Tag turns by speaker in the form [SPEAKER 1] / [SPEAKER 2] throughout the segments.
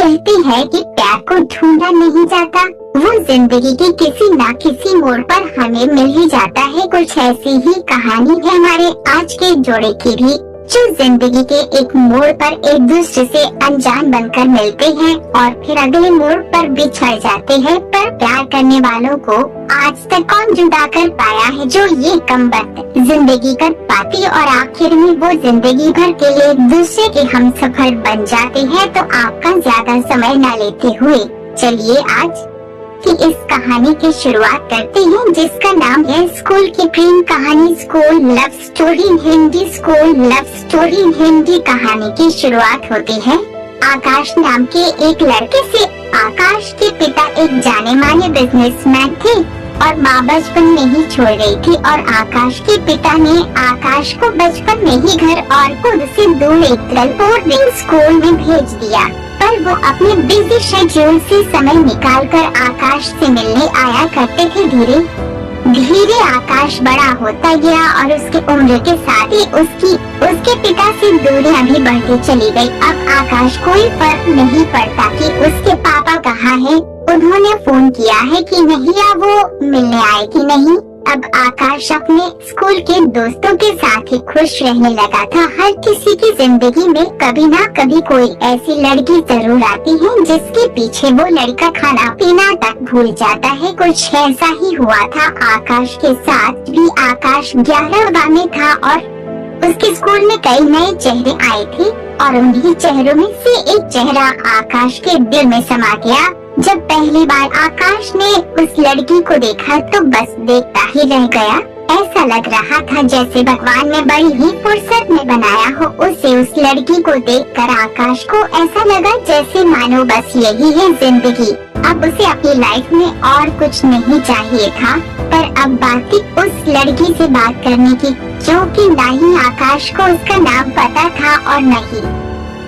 [SPEAKER 1] कहती है कि प्यार को ढूंढा नहीं जाता, वो जिंदगी के किसी न किसी मोड़ पर हमें मिल ही जाता है। कुछ ऐसी ही कहानी है हमारे आज के जोड़े की भी, जो जिंदगी के एक मोड़ पर एक दूसरे से अनजान बनकर मिलते हैं और फिर अगले मोड़ पर बिछड़ जाते हैं। पर प्यार करने वालों को आज तक कौन जुदा कर पाया है जो ये कमबख्त जिंदगी कर पाती और आखिर में वो जिंदगी भर के लिए एक दूसरे के हमसफर बन जाते हैं। तो आपका ज्यादा समय न लेते हुए चलिए आज की इस कहानी की शुरुआत करते हैं, जिसका नाम है स्कूल की प्रेम कहानी, school love story in Hindi. School love story in Hindi कहानी की शुरुआत होती है आकाश नाम के एक लड़के से। आकाश के पिता एक जाने माने बिजनेसमैन थे और माँ बचपन में ही छोड़ गई थी, और आकाश के पिता ने आकाश को बचपन में ही घर और खुद से दूर एक बोर्डिंग स्कूल में भेज दिया। पर वो अपने बिजी शेड्यूल से समय निकालकर आकाश से मिलने आया करते थे। धीरे धीरे आकाश बड़ा होता गया और उसकी उम्र के साथ ही उसके पिता से दूरियां भी बढ़ती चली गई। अब आकाश कोई फर्क नहीं पड़ता कि उसके पापा कहाँ हैं, उन्होंने फोन किया है कि नहीं या वो मिलने आए कि नहीं। अब आकाश अपने स्कूल के दोस्तों के साथ ही खुश रहने लगा था। हर किसी की जिंदगी में कभी ना कभी कोई ऐसी लड़की जरूर आती है जिसके पीछे वो लड़का खाना पीना तक भूल जाता है। कुछ ऐसा ही हुआ था आकाश के साथ भी। आकाश 11वीं में था और उसके स्कूल में कई नए चेहरे आए थे और उन्हीं चेहरों में से एक चेहरा आकाश के दिल में समा गया। जब पहली बार आकाश ने उस लड़की को देखा तो बस देखता ही रह गया। ऐसा लग रहा था जैसे भगवान ने बड़ी ही फुर्सत में बनाया हो उसे। उस लड़की को देखकर आकाश को ऐसा लगा जैसे मानो बस यही है जिंदगी। अब उसे अपनी लाइफ में और कुछ नहीं चाहिए था। पर अब बात थी उस लड़की से बात करने की, क्योंकि ना ही आकाश को उसका नाम पता था और नहीं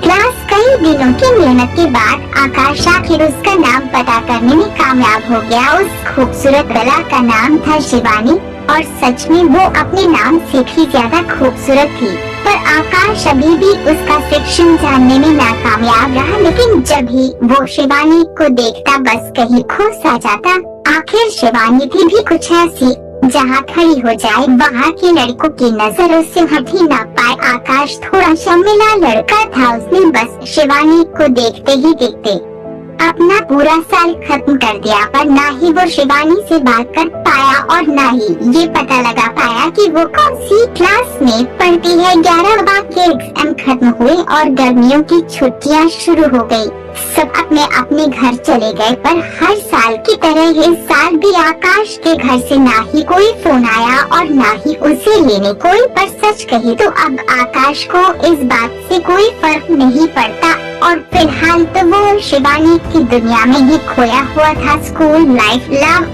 [SPEAKER 1] क्लास। कई दिनों की मेहनत के बाद आकाश आखिर उसका नाम पता करने में कामयाब हो गया। उस खूबसूरत लड़की का नाम था शिवानी और सच में वो अपने नाम से भी ज्यादा खूबसूरत थी। पर आकाश अभी भी उसका सेक्शन जानने में नाकामयाब रहा, लेकिन जब भी वो शिवानी को देखता बस कहीं खो सा जाता। आखिर शिवानी थी भी कुछ ऐसी जहाँ खड़ी हो जाए वहाँ के लड़कों की नजर उससे हट ही ना पाए। आकाश थोड़ा शर्मीला लड़का था, उसने बस शिवानी को देखते ही देखते अपना पूरा साल खत्म कर दिया। पर ना ही वो शिवानी से बात कर पाया और ना ही ये पता लगा पाया कि वो कौन सी क्लास में पढ़ती है। 11वीं के एग्जाम खत्म हुए और गर्मियों की छुट्टियां शुरू हो गई। सब अपने अपने घर चले गए, पर हर साल की तरह इस साल भी आकाश के घर से ना ही कोई फोन आया और ना ही उसे लेने कोई। पर सच कहे तो अब आकाश को इस बात से कोई फर्क नहीं पड़ता और फिलहाल तो वो शिवानी की दुनिया में ही खोया हुआ था। School life love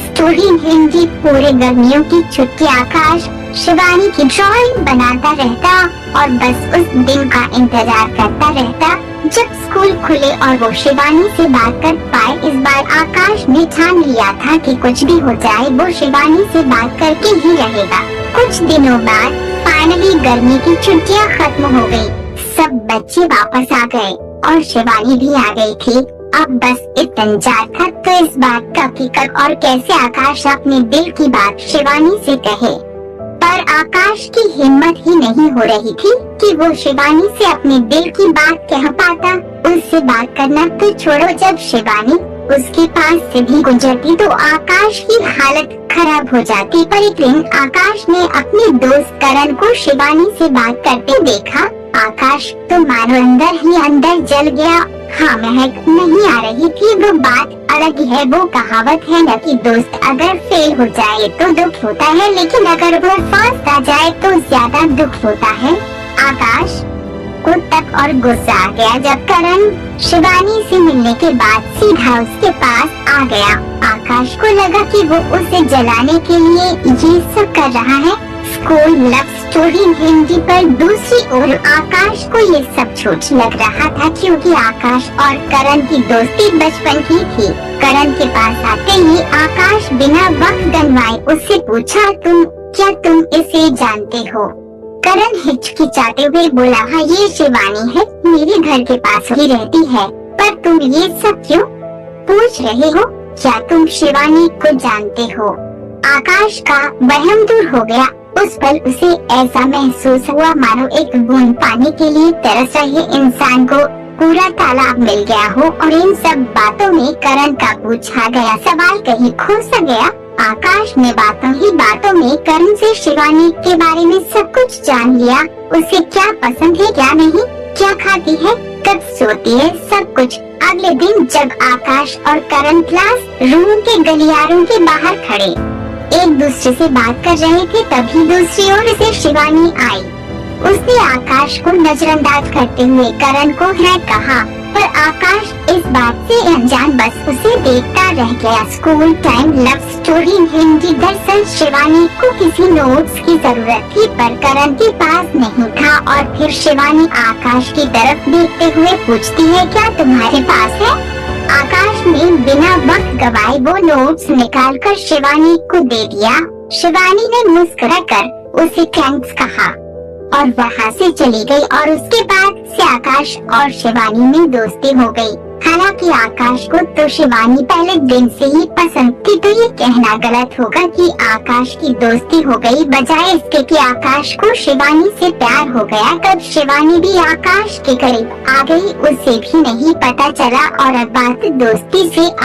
[SPEAKER 1] story Hindi. पूरे गर्मियों की छुट्टी आकाश शिवानी की ड्राइंग बनाता रहता और बस उस दिन का इंतजार करता रहता जब स्कूल खुले और वो शिवानी से बात कर पाए। इस बार आकाश ने ठान लिया था कि कुछ भी हो जाए वो शिवानी से बात करके ही रहेगा। कुछ दिनों बाद फाइनली गर्मी की छुट्टियां खत्म हो गयी। सब बच्चे वापस आ गए और शिवानी भी आ गई थी। अब बस इंतजार था तो इस बात का कि कब और कैसे आकाश अपने दिल की बात शिवानी से कहे। पर आकाश की हिम्मत ही नहीं हो रही थी कि वो शिवानी से अपने दिल की बात कह पाता। उससे बात करना तो छोड़ो, जब शिवानी उसके पास से भी गुजरती तो आकाश की हालत खराब हो जाती। पर एक दिन आकाश ने अपने दोस्त करण को शिवानी से बात करते देखा। आकाश तो मानो अंदर ही अंदर जल गया। हाँ, महक नहीं आ रही थी, वो बात अलग है। वो कहावत है न कि दोस्त अगर फेल हो जाए तो दुख होता है, लेकिन अगर वो फर्स्ट आ जाए तो ज्यादा दुख होता है। आकाश को तक और गुस्सा आ गया जब करण शिवानी से मिलने के बाद सीधा उसके पास आ गया। आकाश को लगा कि वो उसे जलाने के लिए ये सब कर रहा है। स्कूल लव स्टोरी हिंदी पर दूसरी ओर आकाश को ये सब झूठ लग रहा था, क्योंकि आकाश और करण की दोस्ती बचपन की थी। करण के पास आते ही आकाश बिना वक्त गंवाए उससे पूछा, क्या तुम इसे जानते हो? करण हिचकिचाते हुए बोला, हाँ ये शिवानी है, मेरे घर के पास ही रहती है। पर तू तुम ये सब क्यों पूछ रहे हो? क्या तुम शिवानी को जानते हो? आकाश का वहम दूर हो गया। उस पल उसे ऐसा महसूस हुआ मानो एक बूंद पानी के लिए तरस रहे इंसान को पूरा तालाब मिल गया हो और इन सब बातों में करण का पूछा गया सवाल कहीं खो सा गया। आकाश ने बातों ही बातों में करण से शिवानी के बारे में सब कुछ जान लिया। उसे क्या पसंद है, क्या नहीं, क्या खाती है, कब सोती है, सब कुछ। अगले दिन जब आकाश और करण क्लास रूम के गलियारों के बाहर खड़े एक दूसरे से बात कर रहे थे, तभी दूसरी ओर से शिवानी आई। उसने आकाश को नजरअंदाज करते हुए करण को है कहा, पर आकाश इस बात से अनजान बस उसे देखता रह गया। School time love story Hindi. दरअसल शिवानी को किसी नोट्स की जरूरत थी, पर करण के पास नहीं था और फिर शिवानी आकाश की तरफ देखते हुए पूछती है, क्या तुम्हारे पास है? आकाश ने बिना वक्त गवाए वो नोट्स निकालकर शिवानी को दे दिया। शिवानी ने मुस्कुराकर उसे थैंक्स कहा और वहाँ से चली गई और उसके बाद से आकाश और शिवानी में दोस्ती हो गई। हालांकि आकाश को तो शिवानी पहले दिन से ही पसंद थी, तो ये कहना गलत होगा कि आकाश की दोस्ती हो गई, बजाय इसके कि आकाश को शिवानी से प्यार हो गया। कब शिवानी भी आकाश के करीब आ गई उसे भी नहीं पता चला और अब बात दोस्ती से